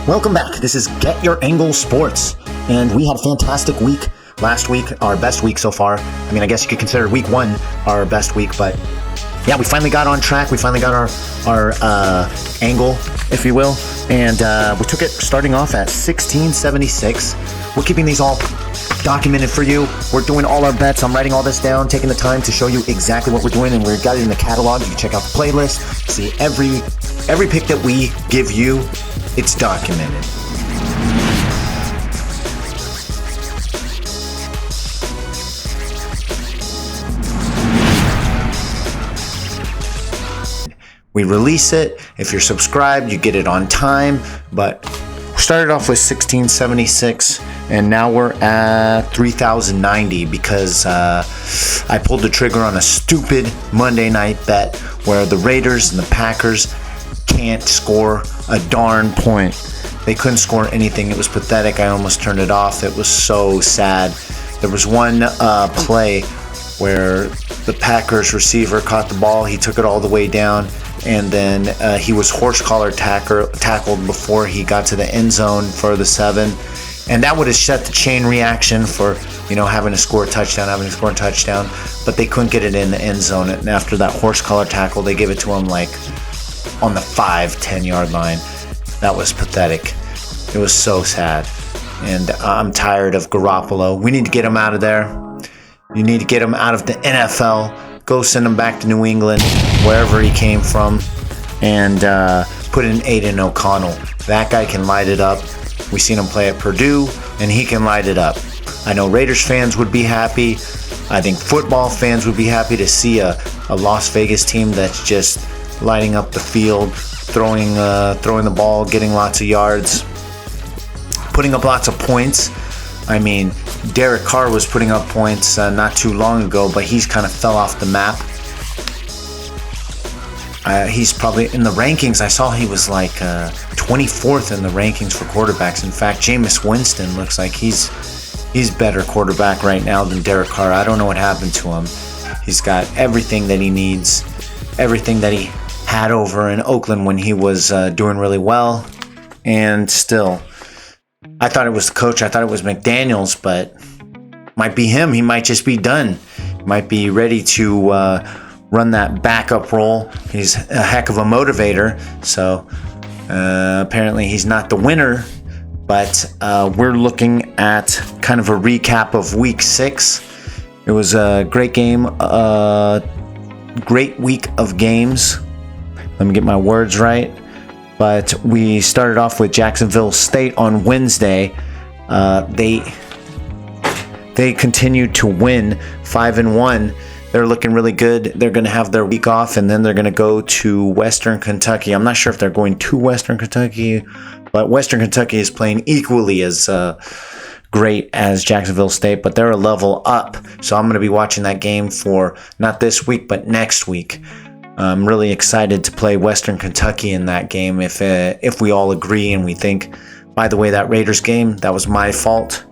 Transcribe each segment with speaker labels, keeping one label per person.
Speaker 1: Welcome back. This is Get Your Angle Sports, and we had a fantastic week last week, our best week so far. I mean, I guess you could consider week one our best week, but yeah, we finally got on track. We finally got our angle, if you will, and we took it starting off at 1676. We're keeping these all documented for you. We're doing all our bets. I'm writing all this down, taking the time to show you exactly what we're doing, and we've got it in the catalog. You can check out the playlist, see every pick that we give you. It's documented. We release it. If you're subscribed, you get it on time. But we started off with 1676, and now we're at 3090 because I pulled the trigger on a stupid Monday night bet where the Raiders and the Packers can't score a darn point. They couldn't score anything. It was pathetic. I almost turned it off. It was so sad. There was one play where the Packers receiver caught the ball. He took it all the way down, and then he was horse collar tackled before he got to the end zone for the 7. And that would have set the chain reaction for, having to score a touchdown, but they couldn't get it in the end zone. And after that horse collar tackle, they gave it to him like on the 5-10 yard line. That was pathetic. It was so sad. And I'm tired of Garoppolo. We need to get him out of there. You need to get him out of the NFL. Go send him back to New England, wherever he came from, and put in Aiden O'Connell. That guy can light it up. We've seen him play at Purdue, and he can light it up. I know Raiders fans would be happy. I think football fans would be happy to see a Las Vegas team that's just lighting up the field, throwing the ball, getting lots of yards, putting up lots of points. I mean, Derek Carr was putting up points not too long ago, but he's kind of fell off the map. He's probably in the rankings. I saw he was like 24th in the rankings for quarterbacks. In fact, Jameis Winston looks like he's better quarterback right now than Derek Carr. I don't know what happened to him. He's got everything that he needs, everything that he had over in Oakland when he was doing really well, and still, I thought it was the coach. I thought it was McDaniels, but might be him. He might just be done. Might be ready to run that backup role. He's a heck of a motivator. So apparently he's not the winner, but we're looking at kind of a recap of week 6. It was a great game, great week of games. Let me get my words right. But we started off with Jacksonville State on Wednesday. They continued to win 5-1. They're looking really good. They're going to have their week off, and then they're going to go to Western Kentucky. I'm not sure if they're going to Western Kentucky, but Western Kentucky is playing equally as great as Jacksonville State, but they're a level up. So I'm going to be watching that game for not this week, but next week. I'm really excited to play Western Kentucky in that game if we all agree and we think, by the way, that Raiders game, that was my fault.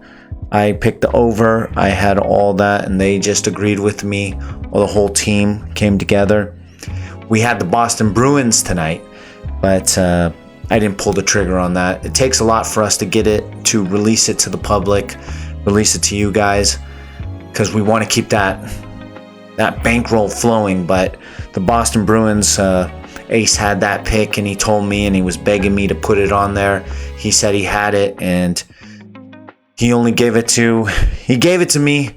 Speaker 1: I picked the over. I had all that, and they just agreed with me. Well, the whole team came together. We had the Boston Bruins tonight, but I didn't pull the trigger on that. It takes a lot for us to get it, to release it to the public, release it to you guys, because we want to keep that bankroll flowing. But the Boston Bruins, Ace had that pick, and he told me, and he was begging me to put it on there. He said he had it, and he gave it to me,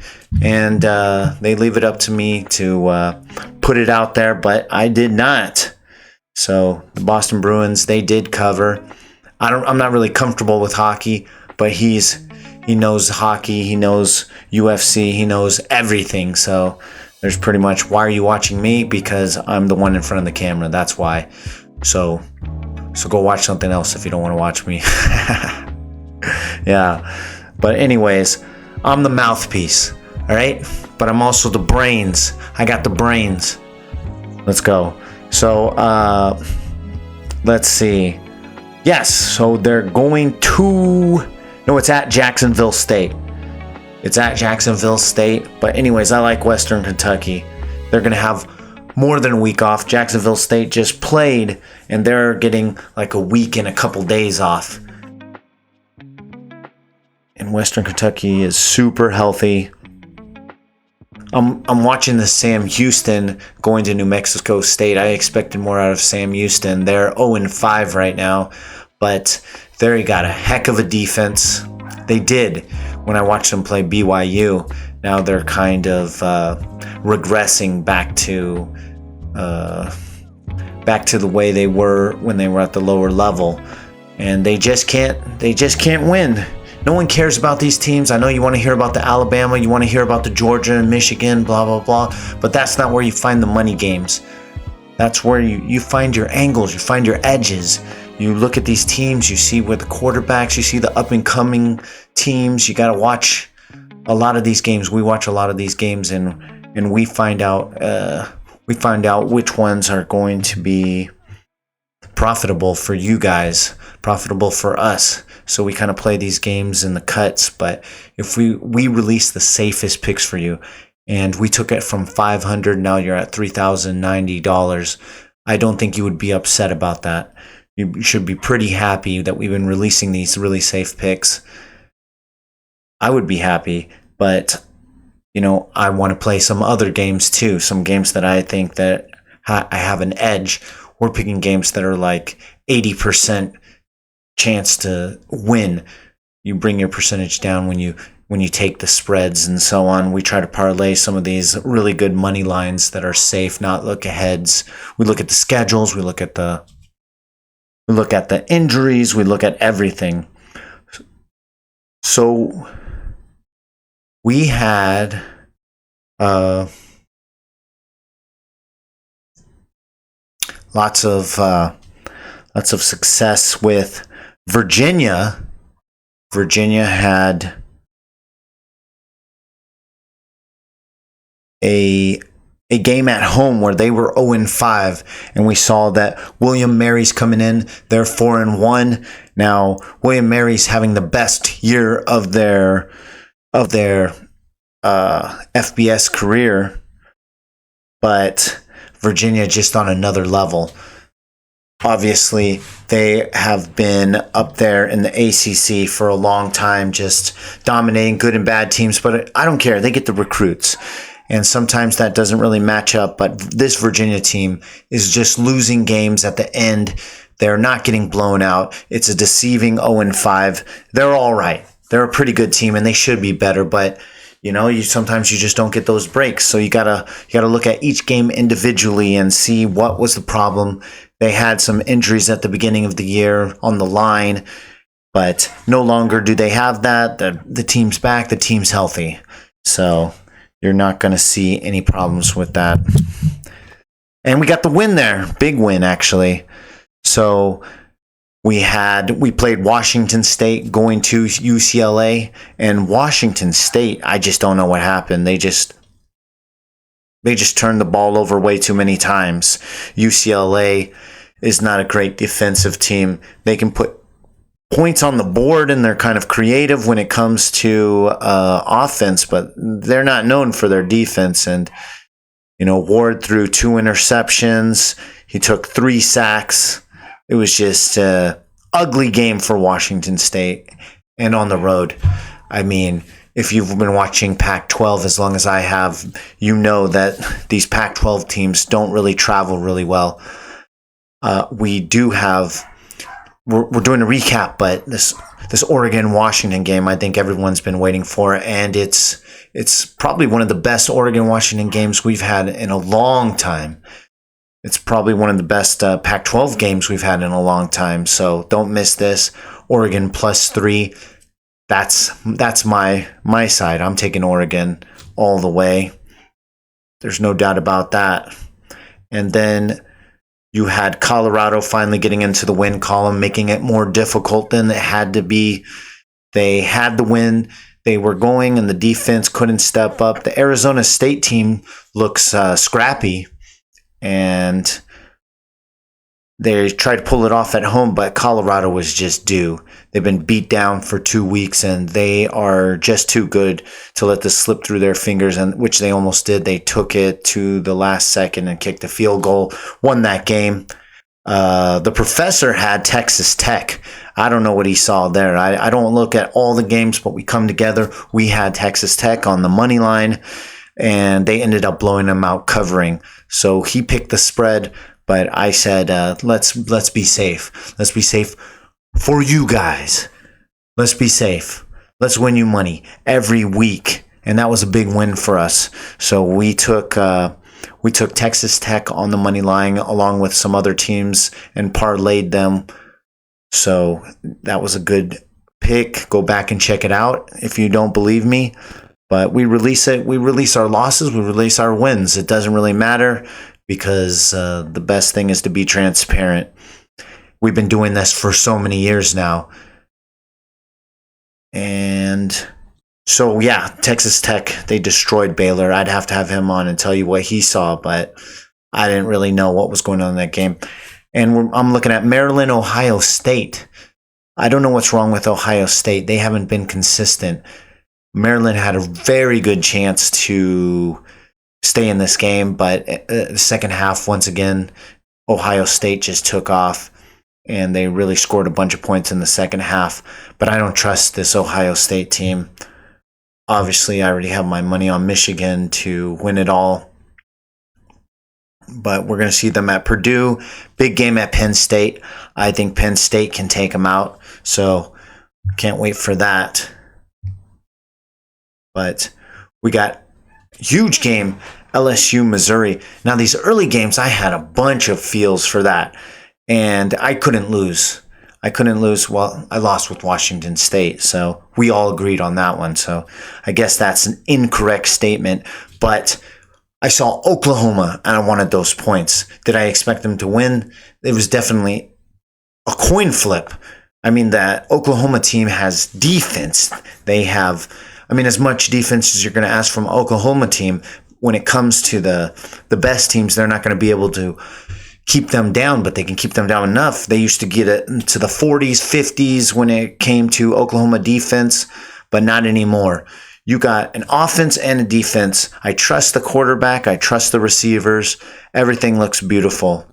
Speaker 1: and they leave it up to me to put it out there, but I did not. So the Boston Bruins, they did cover. I'm not really comfortable with hockey, but he knows hockey, he knows UFC, he knows everything. So there's pretty much, why are you watching me? Because I'm the one in front of the camera. That's why. So go watch something else if you don't want to watch me. Yeah. But anyways, I'm the mouthpiece. All right. But I'm also the brains. I got the brains. Let's go. So let's see. Yes. So they're going to. No, it's at Jacksonville State. It's at Jacksonville State. But anyways, I like Western Kentucky. They're going to have more than a week off. Jacksonville State just played, and they're getting like a week and a couple days off. in Western Kentucky is super healthy. I'm watching the Sam Houston going to New Mexico State. I expected more out of Sam Houston. They're 0-5 right now, but they got a heck of a defense. They did when I watched them play BYU. Now they're kind of regressing back to the way they were when they were at the lower level, and they just can't win. No one cares about these teams. I know you want to hear about the Alabama, you want to hear about the Georgia and Michigan, blah, blah, blah, but that's not where you find the money games. That's where you find your angles, you find your edges. You look at these teams, you see where the quarterbacks, you see the up-and-coming teams. You got to watch a lot of these games. We watch a lot of these games, and we find out which ones are going to be profitable for you guys, profitable for us. So we kind of play these games in the cuts, but if we release the safest picks for you, and we took it from $500, now you're at $3,090, I don't think you would be upset about that. You should be pretty happy that we've been releasing these really safe picks. I would be happy, but I want to play some other games too, some games that I think that I have an edge. We're picking games that are like 80% chance to win. You bring your percentage down when you take the spreads and so on. We try to parlay some of these really good money lines that are safe, not look aheads. We look at the schedules, we look at the injuries, we look at everything. So we had lots of success with Virginia. Virginia had a game at home where they were 0-5, and we saw that William Mary's coming in. They're 4-1 now. William Mary's having the best year of their FBS career, but Virginia just on another level. Obviously, they have been up there in the ACC for a long time, just dominating good and bad teams, but I don't care. They get the recruits. And sometimes that doesn't really match up, but this Virginia team is just losing games at the end. They're not getting blown out. It's a deceiving 0-5. They're all right. They're a pretty good team, and they should be better, but sometimes you just don't get those breaks. So you gotta look at each game individually and see what was the problem. They had some injuries at the beginning of the year on the line, but no longer do they have that. The team's back. The team's healthy. So you're not going to see any problems with that. And we got the win there. Big win, actually. So we played Washington State going to UCLA, and Washington State, I just don't know what happened. They just turned the ball over way too many times. UCLA is not a great defensive team. They can put points on the board, and they're kind of creative when it comes to offense, but they're not known for their defense. And Ward threw 2 interceptions. He took 3 sacks. It was just an ugly game for Washington State, and on the road. I mean, if you've been watching Pac-12 as long as I have, you know that these Pac-12 teams don't really travel really well. We're doing a recap, but this Oregon-Washington game, I think everyone's been waiting for, and it's probably one of the best Oregon-Washington games we've had in a long time. It's probably one of the best Pac-12 games we've had in a long time, so don't miss this. Oregon +3. That's my side. I'm taking Oregon all the way. There's no doubt about that. And then you had Colorado finally getting into the win column, making it more difficult than it had to be. They had the win. They were going, and the defense couldn't step up. The Arizona State team looks scrappy, and they tried to pull it off at home, but Colorado was just due. They've been beat down for 2 weeks, and they are just too good to let this slip through their fingers, and which they almost did. They took it to the last second and kicked a field goal, won that game. The professor had Texas Tech. I don't know what he saw there. I don't look at all the games, but we come together. We had Texas Tech on the money line, and they ended up blowing them out covering. So he picked the spread, but I said, let's be safe. Let's be safe for you guys. Let's be safe. Let's win you money every week. And that was a big win for us. So we took Texas Tech on the money line along with some other teams and parlayed them. So that was a good pick. Go back and check it out if you don't believe me. But we release it. We release our losses. We release our wins. It doesn't really matter because the best thing is to be transparent. We've been doing this for so many years now. And so, yeah, Texas Tech, they destroyed Baylor. I'd have to have him on and tell you what he saw, but I didn't really know what was going on in that game. And I'm looking at Maryland, Ohio State. I don't know what's wrong with Ohio State. They haven't been consistent. Maryland had a very good chance to stay in this game, but the second half, once again, Ohio State just took off, and they really scored a bunch of points in the second half. But I don't trust this Ohio State team. Obviously, I already have my money on Michigan to win it all. But we're going to see them at Purdue. Big game at Penn State. I think Penn State can take them out. So can't wait for that. But we got huge game, LSU, Missouri. Now, these early games, I had a bunch of feels for that. And I couldn't lose. Well, I lost with Washington State. So we all agreed on that one. So I guess that's an incorrect statement. But I saw Oklahoma, and I wanted those points. Did I expect them to win? It was definitely a coin flip. I mean, that Oklahoma team has defense. They have, as much defense as you're going to ask from Oklahoma team. When it comes to the best teams, they're not going to be able to keep them down, but they can keep them down enough. They used to get it into the 40s, 50s when it came to Oklahoma defense, but not anymore. You got an offense and a defense. I trust the quarterback. I trust the receivers. Everything looks beautiful.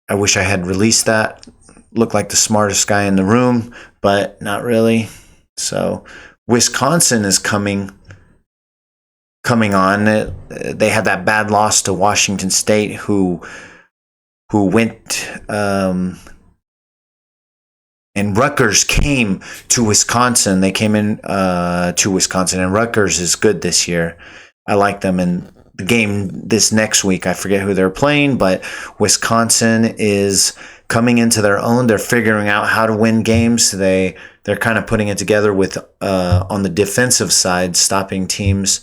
Speaker 1: I wish I had released that. Looked like the smartest guy in the room, but not really. So Wisconsin is coming on. They had that bad loss to Washington State, who went and Rutgers came to Wisconsin. They came in to Wisconsin, and Rutgers is good this year. I like them in the game this next week. I forget who they're playing, but Wisconsin is coming into their own. They're figuring out how to win games. They're kind of putting it together with on the defensive side, stopping teams.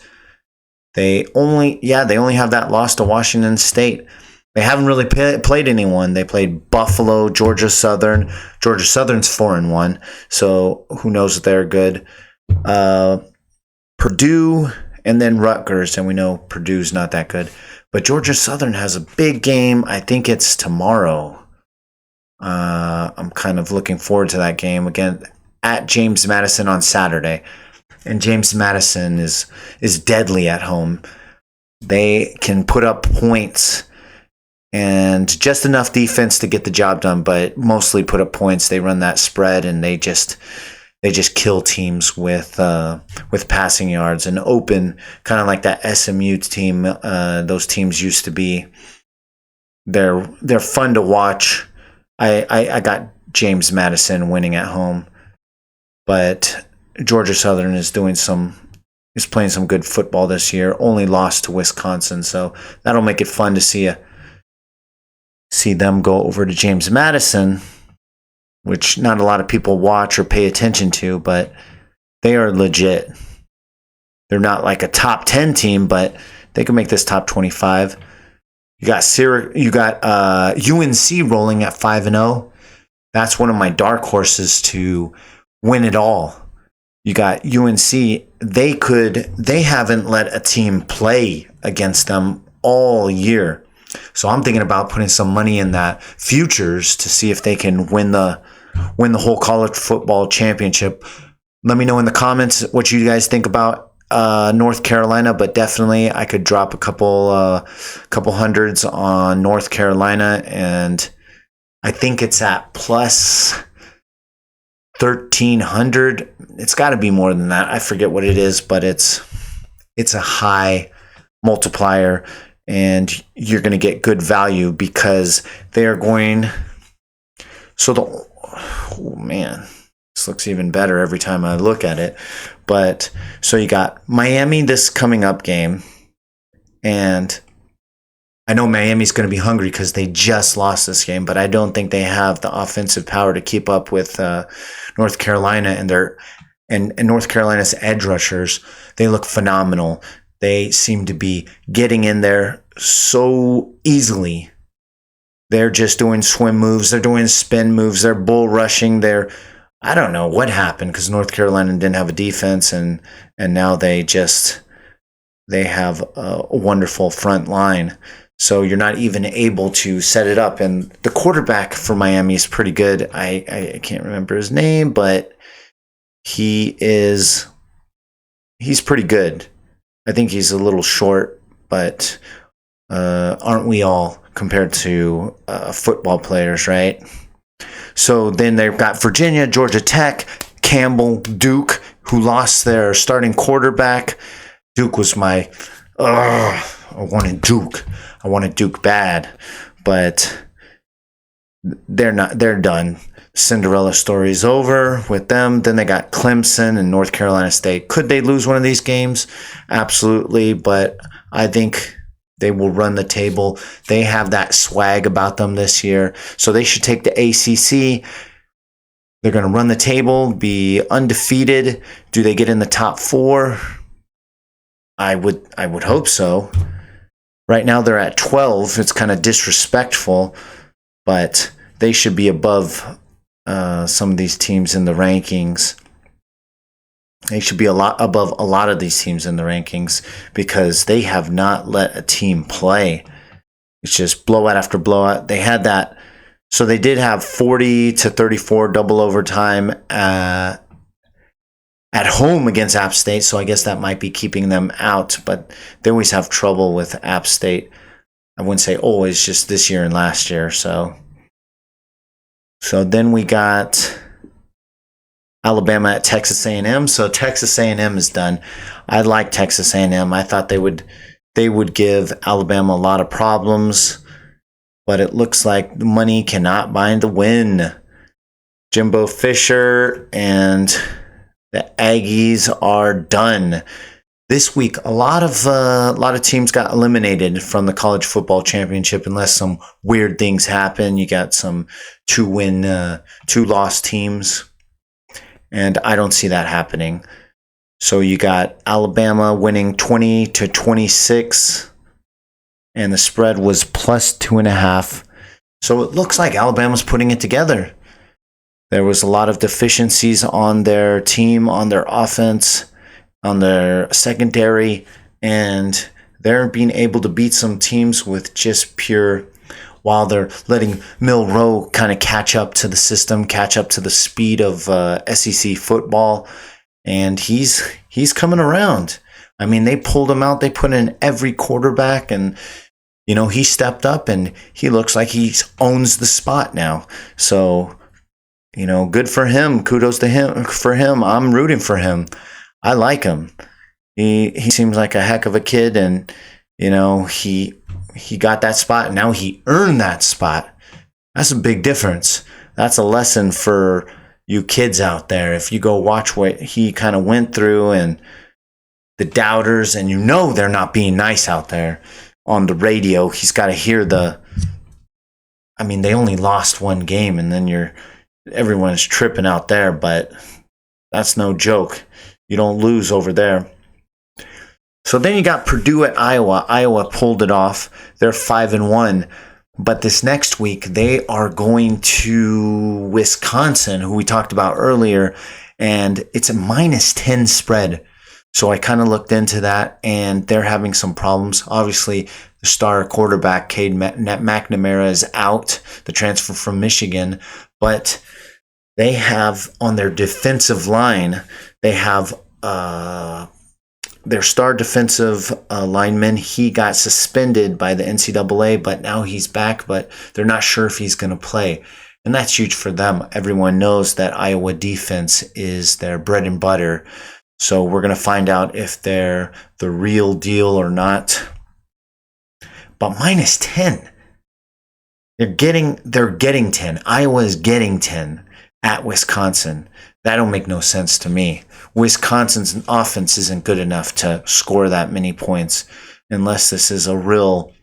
Speaker 1: They only have that loss to Washington State. They haven't really played anyone. They played Buffalo, Georgia Southern. Georgia Southern's 4-1, so who knows if they're good. Purdue, and then Rutgers, and we know Purdue's not that good. But Georgia Southern has a big game. I think it's tomorrow. I'm kind of looking forward to that game. Again, at James Madison on Saturday. And James Madison is deadly at home. They can put up points and just enough defense to get the job done, but mostly put up points. They run that spread, and they just kill teams with passing yards and open, kind of like that SMU team. Those teams used to be. They're fun to watch. I got James Madison winning at home, but Georgia Southern is playing some good football this year. Only lost to Wisconsin, so that'll make it fun to see them go over to James Madison, which not a lot of people watch or pay attention to, but they are legit. They're not like a top 10 team, but they can make this top 25. You got UNC rolling at 5-0. That's one of my dark horses to win it all. You got UNC. They haven't let a team play against them all year. So I'm thinking about putting some money in that futures to see if they can win the whole college football championship. Let me know in the comments what you guys think about North Carolina, but definitely I could drop a couple hundreds on North Carolina, and I think it's at plus 1,300. It's got to be more than that. I forget what it is, but it's a high multiplier, and you're going to get good value because they're going. So oh man, this looks even better every time I look at it. But so you got Miami this coming up game, and I know Miami's going to be hungry because they just lost this game, but I don't think they have the offensive power to keep up with North Carolina and North Carolina's edge rushers. They look phenomenal. They seem to be getting in there so easily. They're just doing swim moves. They're doing spin moves. They're bull rushing. I don't know what happened because North Carolina didn't have a defense, and now they have a wonderful front line. So you're not even able to set it up. And the quarterback for Miami is pretty good. I can't remember his name, but he's pretty good. I think he's a little short, but aren't we all compared to football players, right? So then they've got Virginia, Georgia Tech, Campbell, Duke, who lost their starting quarterback. Duke was I wanted Duke. I wanted Duke bad, but they're done. Cinderella story's over with them. Then they got Clemson and North Carolina State. Could they lose one of these games? Absolutely, but I think they will run the table. They have that swag about them this year, so they should take the ACC. They're going to run the table, be undefeated. Do they get in the top 4? I would hope so. Right now they're at 12. It's kind of disrespectful, but they should be above some of these teams in the rankings. They should be a lot above a lot of these teams in the rankings because they have not let a team play. It's just blowout after blowout. They had that. So they did have 40-34 double overtime at home against App State. So I guess that might be keeping them out. But they always have trouble with App State. I wouldn't say always, just this year and last year. So then we got Alabama at Texas A&M. So Texas A&M is done. I like Texas A&M. I thought they would give Alabama a lot of problems, but it looks like the money cannot buy the win. Jimbo Fisher and the Aggies are done. This week, a lot of teams got eliminated from the college football championship unless some weird things happen. You got some 2-loss teams, and I don't see that happening. So you got Alabama winning 20-26, and the spread was plus 2.5. So it looks like Alabama's putting it together. There was a lot of deficiencies on their team, on their offense, on their secondary, and they're being able to beat some teams with just pure, while they're letting Milroe kind of catch up to the system, catch up to the speed of SEC football, and he's coming around. I mean, they pulled him out. They put in every quarterback, and he stepped up, and he looks like he owns the spot now. So, good for him. Kudos to him for him. I'm rooting for him. I like him. He seems like a heck of a kid, and he got that spot, and now he earned that spot. That's a big difference. That's a lesson for you kids out there. If you go watch what he kind of went through and the doubters, and they're not being nice out there on the radio. He's got to hear they only lost one game, and then everyone's tripping out there, but that's no joke. You don't lose over there. So then you got Purdue at Iowa. Iowa pulled it off. They're 5-1. But this next week, they are going to Wisconsin, who we talked about earlier, and it's a -10 spread. So I kind of looked into that, and they're having some problems. Obviously, the star quarterback, Cade McNamara, is out, the transfer from Michigan. But they have, on their defensive line, they have their star defensive lineman. He got suspended by the NCAA, but now he's back, but they're not sure if he's going to play. And that's huge for them. Everyone knows that Iowa defense is their bread and butter. So we're going to find out if they're the real deal or not. But minus 10. They're getting 10. Iowa is getting 10 at Wisconsin. That don't make no sense to me. Wisconsin's offense isn't good enough to score that many points unless this is a real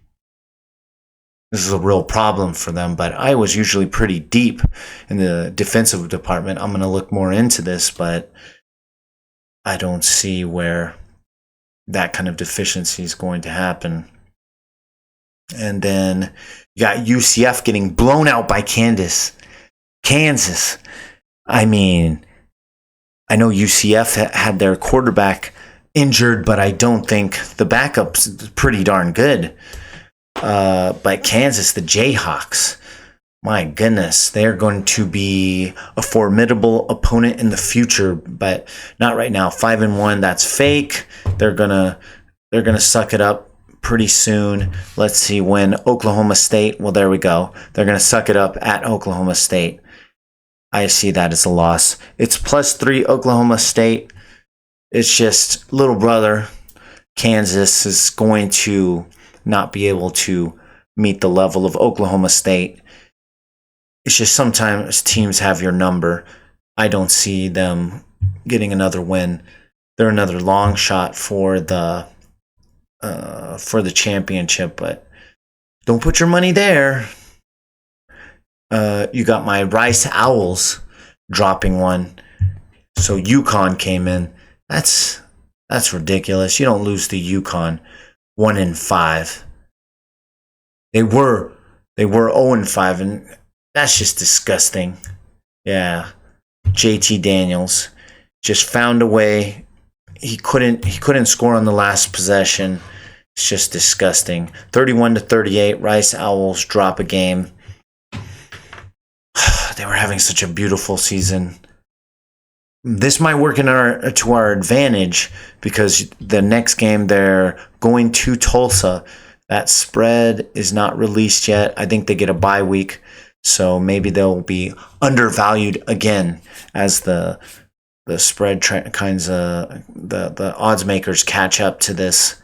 Speaker 1: problem for them. But Iowa's usually pretty deep in the defensive department. I'm going to look more into this, but I don't see where that kind of deficiency is going to happen. And then you got UCF getting blown out by Kansas. I mean, I know UCF had their quarterback injured, but I don't think the backup's pretty darn good. But Kansas, the Jayhawks, my goodness, they're going to be a formidable opponent in the future, but not right now. 5-1, that's fake. They're gonna suck it up pretty soon. Let's see when Oklahoma State. Well, there we go. They're gonna suck it up at Oklahoma State. I see that as a loss. It's +3 Oklahoma State. It's just little brother Kansas is going to not be able to meet the level of Oklahoma State. It's just sometimes teams have your number. I don't see them getting another win. They're another long shot for the championship, but don't put your money there. You got my Rice Owls dropping one. So UConn came in. That's ridiculous. You don't lose to UConn 1-5. They were 0-5, and that's just disgusting. Yeah. JT Daniels just found a way. He couldn't score on the last possession. It's just disgusting. 31-38, Rice Owls drop a game. They were having such a beautiful season. This might work to our advantage because the next game they're going to Tulsa. That spread is not released yet. I think they get a bye week, so maybe they'll be undervalued again as the spread the odds makers catch up to this.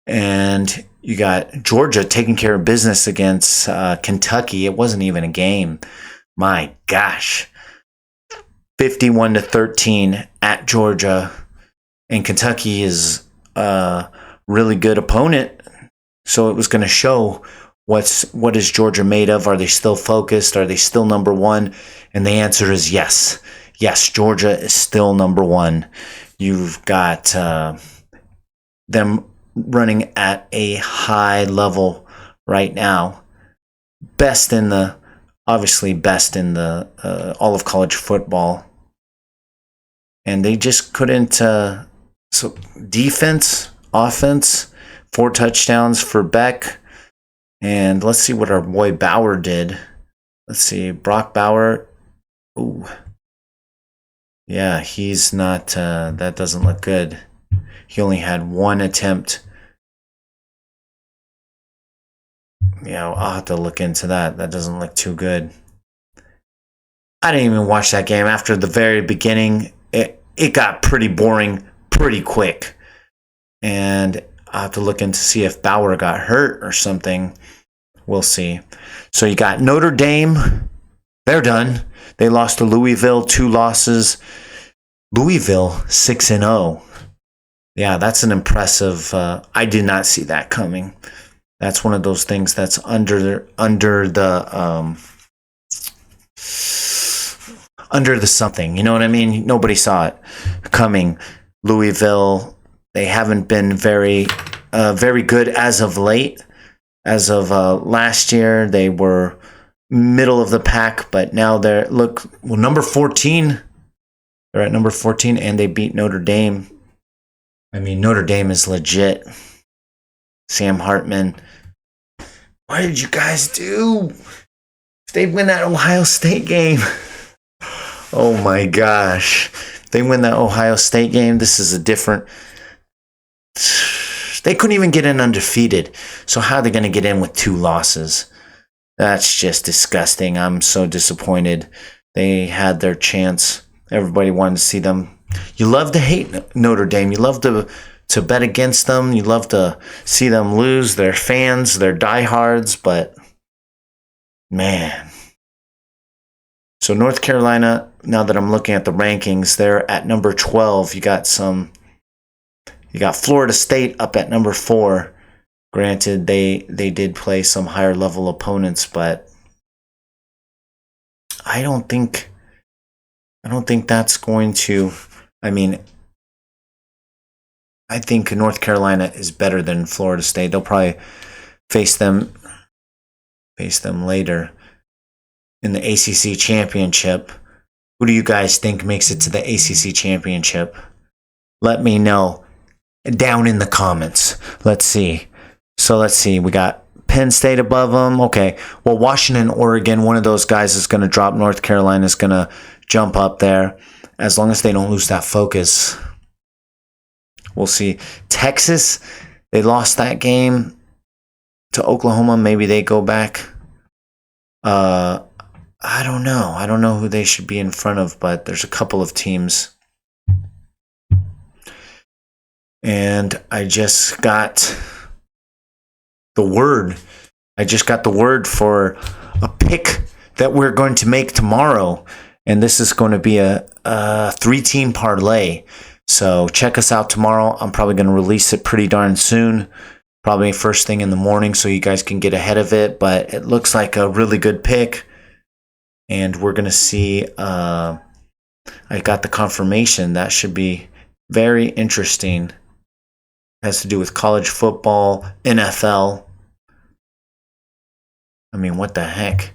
Speaker 1: And you got Georgia taking care of business against Kentucky. It wasn't even a game. My gosh. 51-13 at Georgia. And Kentucky is a really good opponent. So it was going to show what is Georgia made of? Are they still focused? Are they still number one? And the answer is yes. Yes, Georgia is still number one. You've got them running at a high level right now. Best in the all of college football. And they just couldn't. So defense, offense, 4 touchdowns for Beck. And let's see what our boy Bauer did. Let's see, Brock Bauer. Ooh. Yeah, he's not, that doesn't look good. He only had 1 attempt. Yeah, I'll have to look into that. That doesn't look too good. I didn't even watch that game. After the very beginning, it got pretty boring pretty quick. And I'll have to look in to see if Bauer got hurt or something. We'll see. So you got Notre Dame. They're done. They lost to Louisville, 2 losses. Louisville, 6-0. Yeah, that's an impressive. I did not see that coming. That's one of those things that's under the something. You know what I mean? Nobody saw it coming. Louisville, they haven't been very good as of late. As of last year, they were middle of the pack, but now they're number 14. They're at number 14, and they beat Notre Dame. I mean, Notre Dame is legit. Sam Hartman. What did you guys do? If they win that Ohio State game. Oh my gosh. If they win that Ohio State game, this is a different. They couldn't even get in undefeated. So how are they going to get in with 2 losses? That's just disgusting. I'm so disappointed. They had their chance. Everybody wanted to see them. You love to hate Notre Dame. You love to bet against them. You love to see them lose. They're fans. They're diehards. But, man. So North Carolina, now that I'm looking at the rankings, they're at number 12. You got Florida State up at number 4. Granted, they did play some higher level opponents, but I don't think that's going to. I mean, I think North Carolina is better than Florida State. They'll probably face them later in the ACC championship. Who do you guys think makes it to the ACC championship? Let me know down in the comments. Let's see. We got Penn State above them. Okay. Well, Washington, Oregon, one of those guys is going to drop. North Carolina is going to jump up there as long as they don't lose that focus. We'll see. Texas, they lost that game to Oklahoma. Maybe they go back. I don't know. I don't know who they should be in front of, but there's a couple of teams. And I just got the word. For a pick that we're going to make tomorrow. And this is going to be a 3-team parlay. So check us out tomorrow. I'm probably going to release it pretty darn soon. Probably first thing in the morning so you guys can get ahead of it. But it looks like a really good pick. And we're going to see. I got the confirmation. That should be very interesting. Has to do with college football, NFL. I mean, what the heck?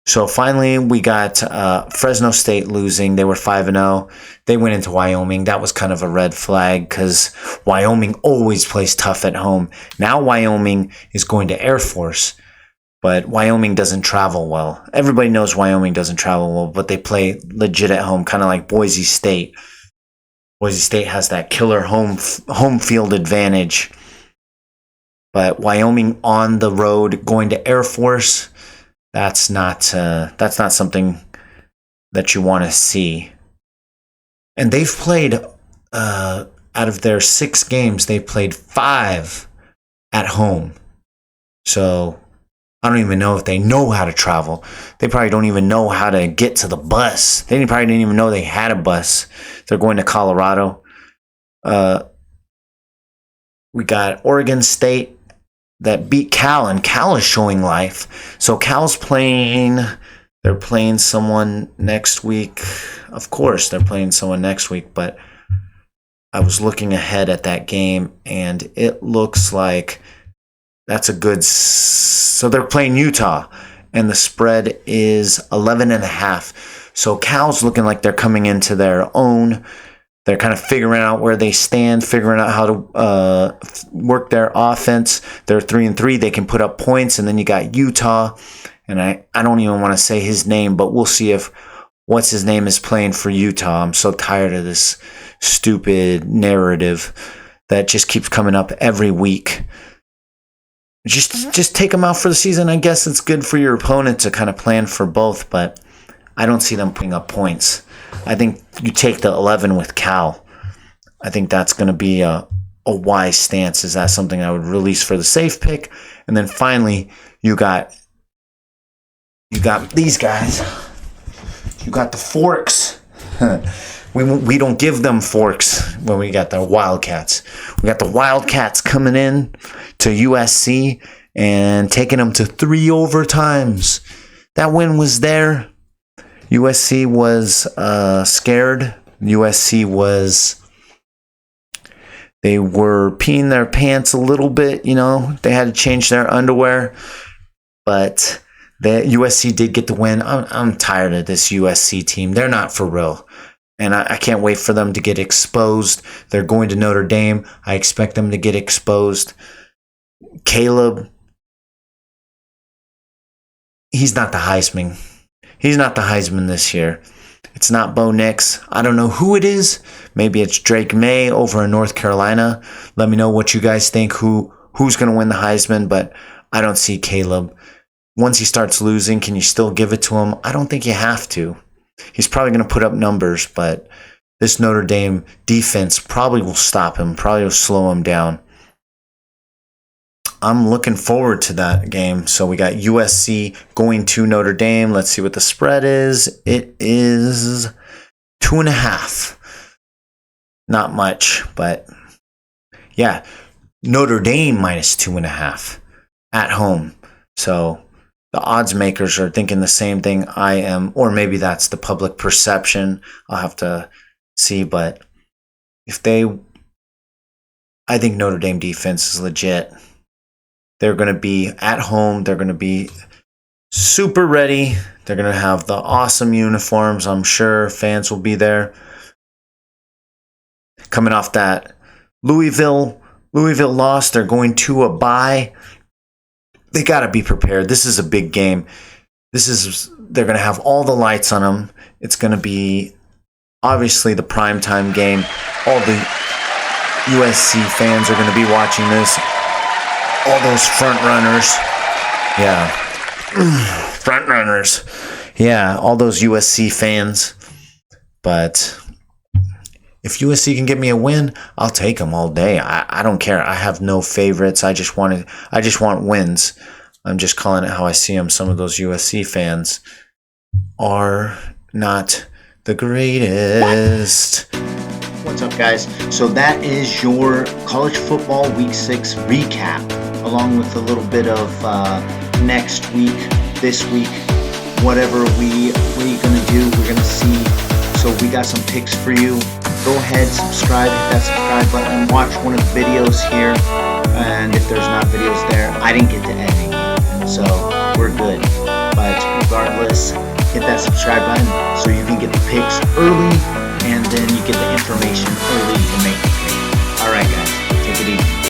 Speaker 1: So finally, we got Fresno State losing. They were 5-0. They went into Wyoming. That was kind of a red flag because Wyoming always plays tough at home. Now Wyoming is going to Air Force, but Wyoming doesn't travel well. Everybody knows Wyoming doesn't travel well, but they play legit at home, kind of like Boise State. Boise State has that killer home field advantage. But Wyoming on the road going to Air Force, that's not something that you want to see. And they've played out of their 6 games, they've played 5 at home. So I don't even know if they know how to travel. They probably don't even know how to get to the bus. They probably didn't even know they had a bus. They're going to Colorado. We got Oregon State that beat Cal, and Cal is showing life. So Cal's playing. They're playing someone next week. Of course, they're playing someone next week, but I was looking ahead at that game, and it looks like that's a good. So they're playing Utah, and the spread is 11.5. So Cal's looking like they're coming into their own. They're kind of figuring out where they stand, figuring out how to work their offense. They're 3-3. They can put up points, and then you got Utah, and I don't even want to say his name, but we'll see if what's his name is playing for Utah. I'm so tired of this stupid narrative that just keeps coming up every week. Just take them out for the season. I guess it's good for your opponent to kind of plan for both, but I don't see them putting up points. I think you take the 11 with Cal. I think that's going to be a wise stance. Is that something I would release for the safe pick? And then finally, you got these guys. You got the Forks. We don't give them forks when we got the Wildcats. We got the Wildcats coming in to USC and taking them to 3 overtimes. That win was there. USC was scared. They were peeing their pants a little bit, you know. They had to change their underwear. But the USC did get the win. I'm tired of this USC team. They're not for real. And I can't wait for them to get exposed. They're going to Notre Dame. I expect them to get exposed. Caleb, he's not the Heisman. He's not the Heisman this year. It's not Bo Nix. I don't know who it is. Maybe it's Drake May over in North Carolina. Let me know what you guys think. Who's going to win the Heisman? But I don't see Caleb. once he starts losing, can you still give it to him? I don't think you have to. He's probably going to put up numbers, but this Notre Dame defense probably will stop him, probably will slow him down. I'm looking forward to that game. So we got USC going to Notre Dame. Let's see what the spread is. It is 2.5. Not much, but yeah, Notre Dame minus 2.5 at home. So the odds makers are thinking the same thing I am, or maybe that's the public perception. I'll have to see, but I think Notre Dame defense is legit. They're going to be at home. They're going to be super ready. They're going to have the awesome uniforms. I'm sure fans will be there. Coming off that Louisville loss, they're going to a bye. They got to be prepared. This is a big game. They're going to have all the lights on them. It's going to be obviously the primetime game. All the USC fans are going to be watching this. All those front runners. Yeah. Front runners. Yeah, all those USC fans. But if USC can get me a win, I'll take them all day. I don't care. I have no favorites. I just want wins. I'm just calling it how I see them. Some of those USC fans are not the greatest. What's up, guys? So that is your college football week 6 recap, along with a little bit of next week, this week, whatever we're gonna do, we're gonna see. So we got some picks for you. Go ahead, subscribe, hit that subscribe button, watch one of the videos here, and if there's not videos there, I didn't get to editing, so we're good. But regardless, hit that subscribe button so you can get the picks early, and then you get the information early to make